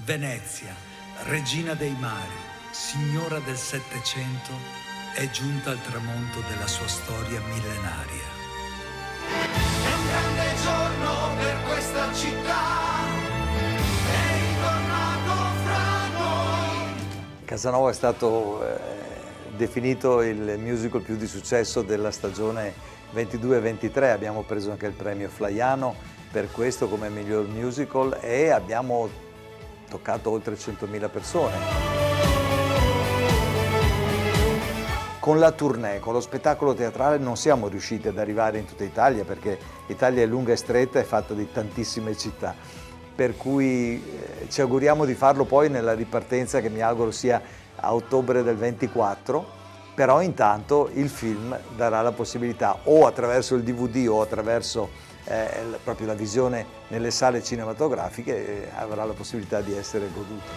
Venezia, regina dei mari, signora del Settecento, è giunta al tramonto della sua storia millenaria. È un grande giorno per questa città, è ritornato fra noi. Casanova è stato definito il musical più di successo della stagione 22-23, abbiamo preso anche il premio Flaiano per questo come miglior musical e abbiamo toccato oltre 100.000 persone. Con la tournée, con lo spettacolo teatrale non siamo riusciti ad arrivare in tutta Italia perché l'Italia è lunga e stretta e fatta di tantissime città, per cui ci auguriamo di farlo poi nella ripartenza che mi auguro sia a ottobre del 24, però intanto il film darà la possibilità o attraverso il DVD o attraverso proprio la visione nelle sale cinematografiche avrà la possibilità di essere goduto.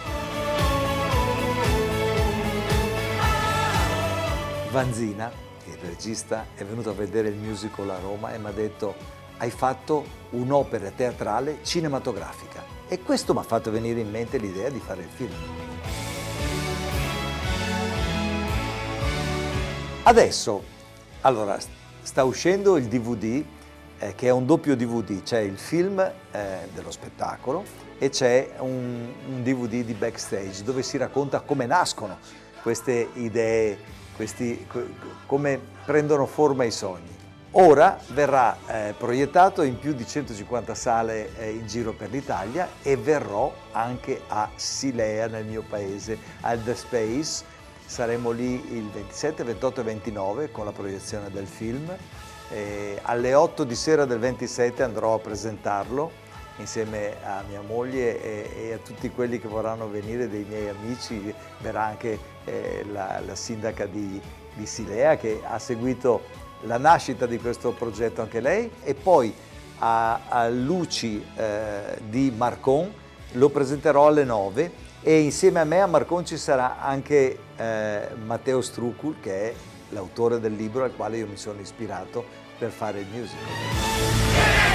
Vanzina, il regista, è venuto a vedere il musical a Roma e mi ha detto: hai fatto un'opera teatrale cinematografica, e questo mi ha fatto venire in mente l'idea di fare il film. Adesso, allora, sta uscendo il DVD, che è un doppio DVD, c'è il film dello spettacolo e c'è un DVD di backstage dove si racconta come nascono queste idee, come prendono forma i sogni. Ora verrà proiettato in più di 150 sale in giro per l'Italia e verrò anche a Silea, nel mio paese, al The Space. Saremo lì il 27, 28 e 29 con la proiezione del film. Alle 8 di sera del 27 andrò a presentarlo insieme a mia moglie e a tutti quelli che vorranno venire, dei miei amici. Verrà anche la sindaca di Silea, che ha seguito la nascita di questo progetto anche lei, e poi a Luci di Marcon lo presenterò alle 9 e insieme a me a Marcon ci sarà anche Matteo Strucul, che è l'autore del libro al quale io mi sono ispirato per fare il musical.